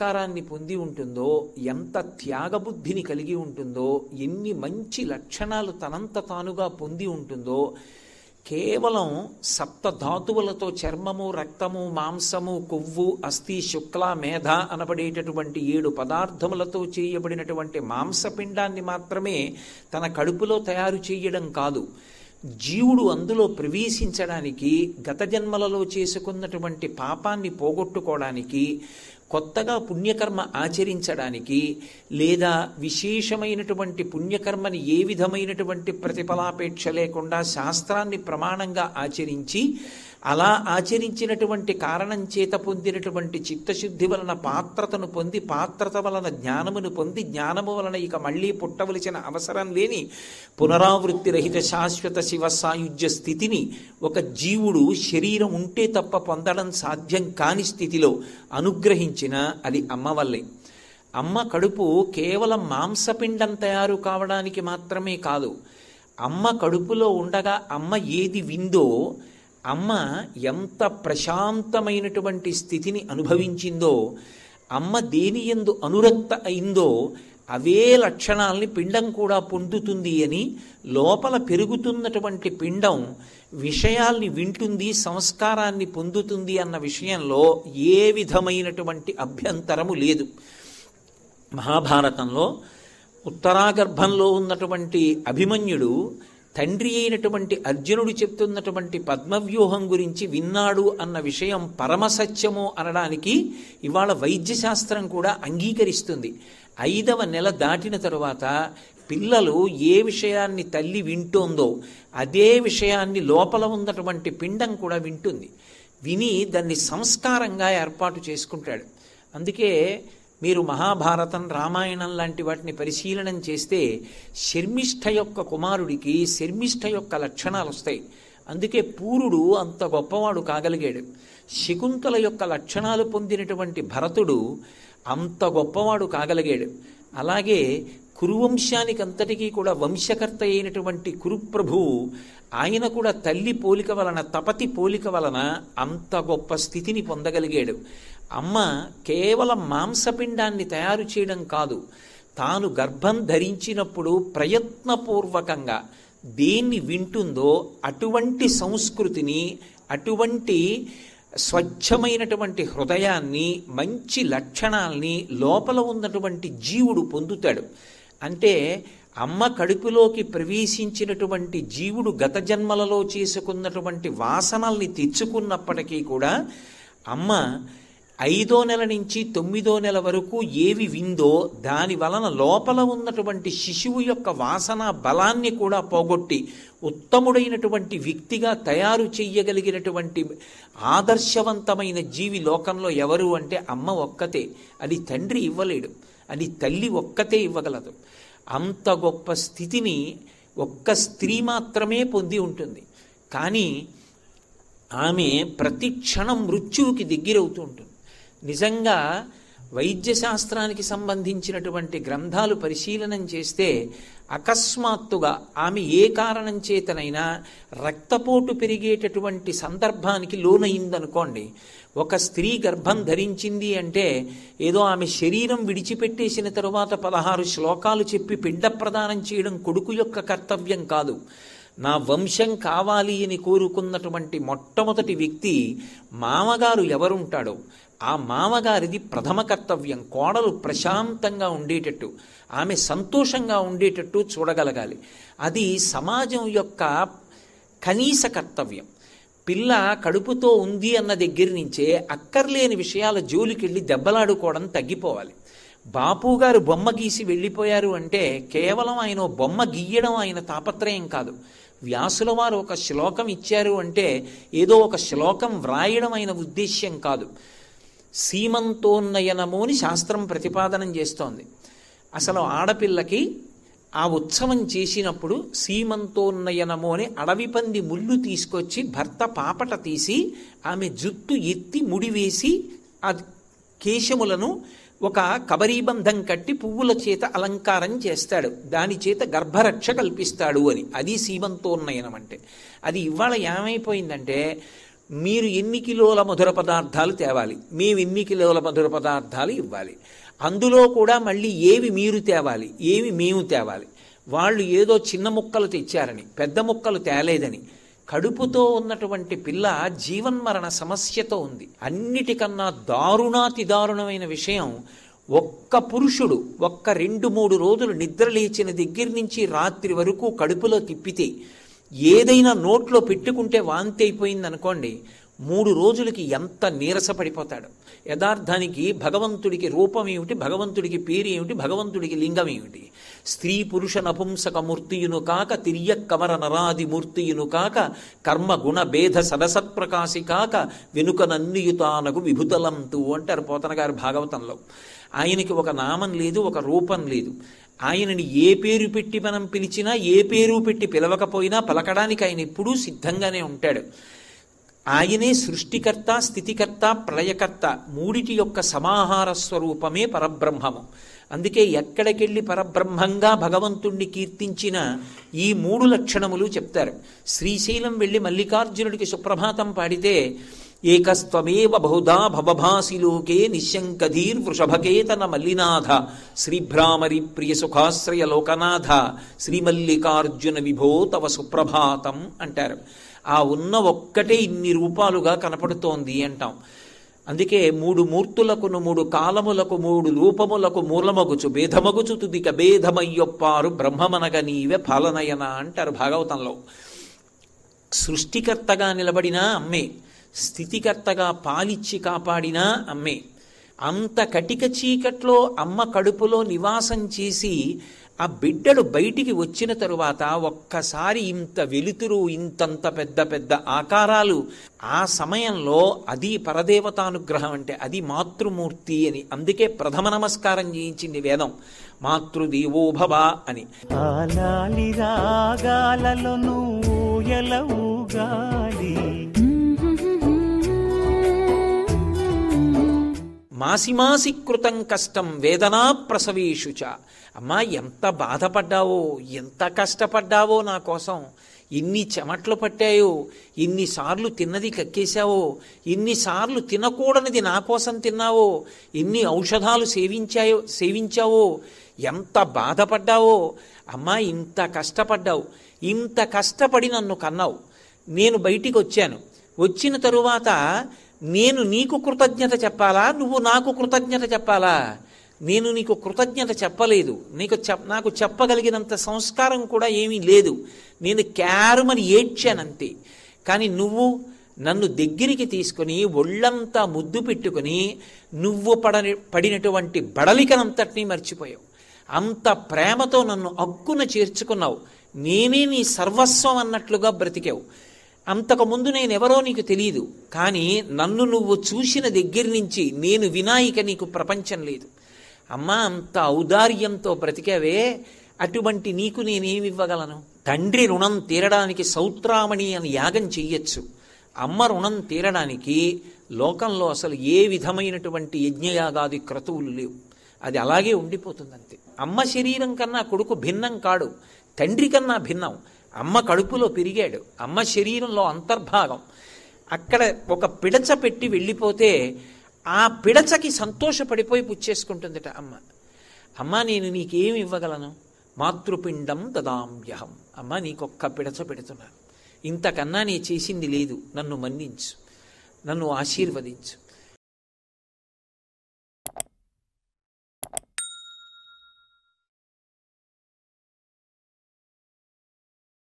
సంస్కారాన్ని పొంది ఉంటుందో, ఎంత త్యాగబుద్ధిని కలిగి ఉంటుందో, ఎన్ని మంచి లక్షణాలు తనంత తానుగా పొంది ఉంటుందో, కేవలం సప్తధాతువులతో చర్మము, రక్తము, మాంసము, కొవ్వు, అస్థి, శుక్ల, మేధ అనబడేటటువంటి 7 పదార్థములతో చేయబడినటువంటి మాంసపిండాన్ని మాత్రమే తన కడుపులో తయారు చేయడం కాదు, జీవుడు అందులో ప్రవేశించడానికి, గత జన్మలలో చేసుకున్నటువంటి పాపాన్ని పోగొట్టుకోవడానికి, కొత్తగా పుణ్యకర్మ ఆచరించడానికి, లేదా విశేషమైనటువంటి పుణ్యకర్మని ఏ విధమైనటువంటి ప్రతిఫలాపేక్ష లేకుండా శాస్త్రాన్ని ప్రమాణంగా ఆచరించి, అలా ఆచరించినటువంటి కారణం చేత పొందినటువంటి చిత్తశుద్ధి వలన పాత్రతను పొంది, పాత్రత వలన జ్ఞానమును పొంది, జ్ఞానము వలన ఇక మళ్ళీ పుట్టవలసిన అవసరం లేని పునరావృత్తి రహిత శాశ్వత శివ సాయుధ్య స్థితిని ఒక జీవుడు శరీరం ఉంటే తప్ప పొందడం సాధ్యం కాని స్థితిలో అనుగ్రహించిన అది అమ్మ వల్లే. అమ్మ కడుపు కేవలం మాంసపిండం తయారు కావడానికి మాత్రమే కాదు, అమ్మ కడుపులో ఉండగా అమ్మ ఏది విందో, అమ్మ ఎంత ప్రశాంతమైనటువంటి స్థితిని అనుభవించిందో, అమ్మ దేని యందు అనురక్త అయిందో అవే లక్షణాల్ని పిండం కూడా పొందుతుంది అని, లోపల పెరుగుతున్నటువంటి పిండం విషయాల్ని వింటుంది, సంస్కారాన్ని పొందుతుంది అన్న విషయంలో ఏ విధమైనటువంటి అభ్యంతరము లేదు. మహాభారతంలో ఉత్తరాగర్భంలో ఉన్నటువంటి అభిమన్యుడు తండ్రి అయినటువంటి అర్జునుడు చెప్తున్నటువంటి పద్మవ్యూహం గురించి విన్నాడు అన్న విషయం పరమసత్యము అనడానికి ఇవాళ వైద్యశాస్త్రం కూడా అంగీకరిస్తుంది. 5వ నెల దాటిన తరువాత పిల్లలు ఏ విషయాన్ని తల్లి వింటోందో అదే విషయాన్ని లోపల ఉన్నటువంటి పిండం కూడా వింటుంది. విని దాన్ని సంస్కారంగా ఏర్పాటు చేసుకుంటాడు. అందుకే మీరు మహాభారతం, రామాయణం లాంటి వాటిని పరిశీలనం చేస్తే శర్మిష్ఠ యొక్క కుమారుడికి శర్మిష్ఠ యొక్క లక్షణాలు వస్తాయి. అందుకే పూరుడు అంత గొప్పవాడు కాగలిగాడు. శకుంతల యొక్క లక్షణాలు పొందినటువంటి భరతుడు అంత గొప్పవాడు కాగలిగాడు. అలాగే కురువంశానికి అంతటికీ కూడా వంశకర్త అయినటువంటి కురుప్రభువు, ఆయన కూడా తల్లి పోలిక వలన, తపతి పోలిక వలన అంత గొప్ప స్థితిని పొందగలిగాడు. అమ్మ కేవలం మాంసపిండాన్ని తయారు చేయడం కాదు, తాను గర్భం ధరించినప్పుడు ప్రయత్నపూర్వకంగా దేన్ని వింటుందో అటువంటి సంస్కృతిని, అటువంటి స్వచ్ఛమైనటువంటి హృదయాన్ని, మంచి లక్షణాల్ని లోపల ఉన్నటువంటి జీవుడు పొందుతాడు. అంటే అమ్మ కడుపులోకి ప్రవేశించినటువంటి జీవుడు గత జన్మలలో చేసుకున్నటువంటి వాసనల్ని తెచ్చుకున్నప్పటికీ కూడా అమ్మ 5వ నెల నుంచి 9వ నెల వరకు ఏవి విందో దాని వలన లోపల ఉన్నటువంటి శిశువు యొక్క వాసన బలాన్ని కూడా పోగొట్టి ఉత్తముడైనటువంటి వ్యక్తిగా తయారు చెయ్యగలిగినటువంటి ఆదర్శవంతమైన జీవి లోకంలో ఎవరు అంటే అమ్మ ఒక్కతే. అది తండ్రి ఇవ్వలేడు, అది తల్లి ఒక్కతే ఇవ్వగలదు. అంత గొప్ప స్థితిని ఒక్క స్త్రీ మాత్రమే పొంది ఉంటుంది. కానీ ఆమె ప్రతి క్షణం మృత్యువుకి దగ్గరవుతూ ఉంటుంది. నిజంగా వైద్యశాస్త్రానికి సంబంధించినటువంటి గ్రంథాలు పరిశీలనం చేస్తే అకస్మాత్తుగా ఆమె ఏ కారణం చేతనైనా రక్తపోటు పెరిగేటటువంటి సందర్భానికి లోనయిందనుకోండి, ఒక స్త్రీ గర్భం ధరించింది అంటే ఏదో ఆమె శరీరం విడిచిపెట్టేసిన తరువాత 16 శ్లోకాలు చెప్పి పిండ ప్రదానం చేయడం కొడుకు యొక్క కర్తవ్యం కాదు. నా వంశం కావాలి అని కోరుకున్నటువంటి మొట్టమొదటి వ్యక్తి మామగారు ఎవరుంటాడో ఆ మామగారిది ప్రథమ కర్తవ్యం. కోడలు ప్రశాంతంగా ఉండేటట్టు, ఆమె సంతోషంగా ఉండేటట్టు చూడగలగాలి. అది సమాజం యొక్క కనీస కర్తవ్యం. పిల్ల కడుపుతో ఉంది అన్న దగ్గర నుంచే అక్కర్లేని విషయాల జోలికెళ్ళి దెబ్బలాడుకోవడం తగ్గిపోవాలి. బాపు గారు బొమ్మ గీసి వెళ్ళిపోయారు అంటే కేవలం ఆయన బొమ్మ గీయడం ఆయన తాపత్రయం కాదు. వ్యాసుల వారు ఒక శ్లోకం ఇచ్చారు అంటే ఏదో ఒక శ్లోకం వ్రాయడం ఆయన ఉద్దేశ్యం కాదు. సీమంతోన్నయనము అని శాస్త్రం ప్రతిపాదనం చేస్తోంది. అసలు ఆడపిల్లకి ఆ ఉత్సవం చేసినప్పుడు సీమంతోన్నయనము అని అడవి పంది ముళ్ళు తీసుకొచ్చి భర్త పాపట తీసి ఆమె జుట్టు ఎత్తి ముడివేసి ఆ కేశములను ఒక కబరీబంధం కట్టి పువ్వుల చేత అలంకారం చేస్తాడు, దాని చేత గర్భరక్ష కల్పిస్తాడు అని. అది సీమంతోన్నయనం అంటే. అది ఇవాళ ఏమైపోయిందంటే మీరు ఎన్ని కిలోల మధుర పదార్థాలు తేవాలి, మేము ఎన్ని కిలోల మధుర పదార్థాలు ఇవ్వాలి, అందులో కూడా మళ్ళీ ఏవి మీరు తేవాలి, ఏవి మేము తేవాలి. వాళ్ళు ఏదో చిన్న ముక్కలు తెచ్చారని, పెద్ద ముక్కలు తేలేదని, కడుపుతో ఉన్నటువంటి పిల్ల జీవన్మరణ సమస్యతో ఉంది. అన్నిటికన్నా దారుణాతి దారుణమైన విషయం, ఒక్క పురుషుడు 2-3 రోజులు నిద్ర లేచిన దగ్గర నుంచి రాత్రి వరకు కడుపులో తిప్పితే, ఏదైనా నోట్లో పెట్టుకుంటే వాంతి అయిపోయింది అనుకోండి, 3 రోజులకి ఎంత నీరసపడిపోతాడు. యథార్థానికి భగవంతుడికి రూపం ఏమిటి, భగవంతుడికి పేరు ఏమిటి, భగవంతుడికి లింగం ఏమిటి? స్త్రీ పురుష నపుంసక మూర్తియును కాక, తిర్య కమర నరాది మూర్తియును కాక, కర్మ గుణ భేద సదసత్ప్రకాశి కాక, వెనుక నన్నియుతానకు విభుతలంతు అంటారు పోతన గారు భాగవతంలో. ఆయనకి ఒక నామం లేదు, ఒక రూపం లేదు. ఆయనని ఏ పేరు పెట్టి మనం పిలిచినా, ఏ పేరు పెట్టి పిలవకపోయినా పలకడానికి ఆయన ఎప్పుడూ సిద్ధంగానే ఉంటాడు. ఆయనే సృష్టికర్త, స్థితికర్త, ప్రళయకర్త, మూడిటి యొక్క సమాహార స్వరూపమే పరబ్రహ్మము. అందుకే ఎక్కడికెళ్ళి పరబ్రహ్మంగా భగవంతుణ్ణి కీర్తించిన ఈ 3 లక్షణములు చెప్తారు. శ్రీశైలం వెళ్ళి మల్లికార్జునుడికి సుప్రభాతం పాడితే, ఏకస్త్వమేవ బహుధా భవభాసి లోకే నిశంకధీర్ వృషభకేతన మల్లినాథ, శ్రీభ్రామరి ప్రియ సుఖాశ్రయ లోకనాథ, శ్రీమల్లికార్జున విభో తవ సుప్రభాతం అంటారు. ఆ ఉన్న ఒక్కటే ఇన్ని రూపాలుగా కనపడుతోంది అంటాం. అందుకే 3 మూర్తులకును 3 కాలములకు 3 రూపములకు మూలమగుచు భేదమగుచు తుదిక భేదమయ్యొప్పారు బ్రహ్మమనగ నీవే పాలనయన అంటారు భాగవతంలో. సృష్టికర్తగా నిలబడినా అమ్మే, స్థితికర్తగా పాలిచ్చి కాపాడినా అమ్మే. అంత కటిక చీకట్లో అమ్మ కడుపులో నివాసం చేసి ఆ బిడ్డడు బయటికి వచ్చిన తరువాత ఒక్కసారి ఇంత వెలుతురు, ఇంతంత పెద్ద పెద్ద ఆకారాలు, ఆ సమయంలో అది పరదేవతానుగ్రహం అంటే అది మాతృమూర్తి అని. అందుకే ప్రథమ నమస్కారం చేయించింది వేదం, మాతృదేవోభవ అని. మాసి మాసి కృతం కష్టం వేదనా ప్రసవేషుచ. అమ్మా ఎంత బాధపడ్డావో, ఎంత కష్టపడ్డావో నా కోసం, ఎన్ని చెమట్లు పట్టాయో, ఎన్నిసార్లు తిన్నది కక్కేశావో, ఎన్నిసార్లు తినకూడనిది నా కోసం తిన్నావో, ఎన్ని ఔషధాలు సేవించావో, ఎంత బాధపడ్డావో. అమ్మా ఇంత కష్టపడ్డావు, ఇంత కష్టపడి నన్ను కన్నావు. నేను బయటికి వచ్చాను, వచ్చిన తరువాత నేను నీకు కృతజ్ఞత చెప్పాలా, నువ్వు నాకు కృతజ్ఞత చెప్పాలా? నేను నీకు కృతజ్ఞత చెప్పలేదు, నాకు చెప్పగలిగినంత సంస్కారం కూడా ఏమీ లేదు. నేను క్యారుమని ఏడ్చానంతే. కానీ నువ్వు నన్ను దగ్గరికి తీసుకుని ఒళ్ళంతా ముద్దు పెట్టుకుని నువ్వు పడినటువంటి బడలికనంతటినీ మర్చిపోయావు. అంత ప్రేమతో నన్ను అక్కున చేర్చుకున్నావు. నేనే నీ సర్వస్వం అన్నట్లుగా బ్రతికావు. అంతకుముందు నేనెవరో నీకు తెలియదు, కానీ నన్ను నువ్వు చూసిన దగ్గర నుంచి నేను వినాయిక నీకు ప్రపంచం లేదు. అమ్మా అంత ఔదార్యంతో బ్రతికావే, అటువంటి నీకు నేనేమివ్వగలను? తండ్రి రుణం తీరడానికి సౌత్రామణి అని యాగం చెయ్యొచ్చు. అమ్మ రుణం తీరడానికి లోకంలో అసలు ఏ విధమైనటువంటి యజ్ఞయాగాది క్రతువులు లేవు. అది అలాగే ఉండిపోతుంది అంతే. అమ్మ శరీరం కన్నా కొడుకు భిన్నం కాడు, తండ్రి కన్నా భిన్నం. అమ్మ కడుపులో పెరిగాడు, అమ్మ శరీరంలో అంతర్భాగం. అక్కడ ఒక పిడచ పెట్టి వెళ్ళిపోతే ఆ పిడచకి సంతోషపడిపోయి పుచ్చేసుకుంటుందట అమ్మ. అమ్మ నేను నీకేమి ఇవ్వగలను? మాతృపిండం దదామ్యహం. అమ్మ నీకొక్క పిడచ పెడుతున్నాను, ఇంతకన్నా నీ చేసింది లేదు, నన్ను మన్నించు, నన్ను ఆశీర్వదించు.